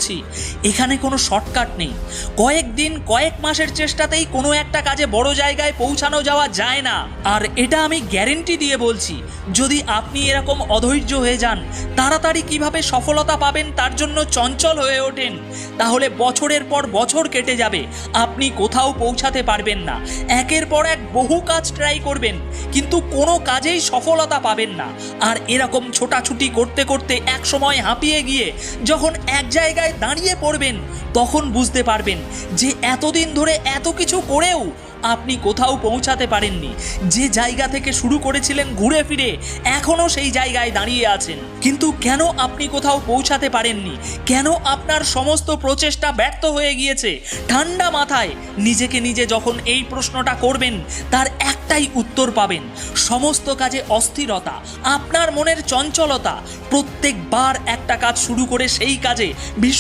করছি, এখানে কোনো শর্টকাট নেই। কয়েকদিন কয়েক মাসের চেষ্টাতেই কোনো একটা কাজে বড় জায়গায় পৌঁছানো যাওয়া যায় না। আর এটা আমি গ্যারেন্টি দিয়ে বলছি, যদি আপনি এরকম অধৈর্য হয়ে যান, তাড়াতাড়ি কিভাবে সফলতা পাবেন তার জন্য চঞ্চল হয়ে ওঠেন, তাহলে বছরের পর বছর কেটে যাবে, আপনি কোথাও পৌঁছাতে পারবেন না। একের পর এক বহু কাজ ট্রাই করবেন, কিন্তু কোনো কাজেই সফলতা পাবেন না। আর এরকম ছোটাছুটি করতে করতে এক সময় হাঁপিয়ে গিয়ে যখন এক জায়গায় দাঁড়িয়ে পড়বেন, তখন বুঝতে পারবেন যে এতদিন ধরে এত কিছু করেও আপনি কোথাও পৌঁছাতে পারেননি। যে জায়গা থেকে শুরু করেছিলেন ঘুরে ফিরে এখনও সেই জায়গায় দাঁড়িয়ে আছেন। কিন্তু কেন আপনি কোথাও পৌঁছাতে পারেননি? কেন আপনার সমস্ত প্রচেষ্টা ব্যর্থ হয়ে গিয়েছে? ঠান্ডা মাথায় নিজেকে নিজে যখন এই প্রশ্নটা করবেন, তার একটাই উত্তর পাবেন। সমস্ত কাজে অস্থিরতা, আপনার মনের চঞ্চলতা। প্রত্যেকবার একটা কাজ শুরু করে সেই কাজে ভীষণ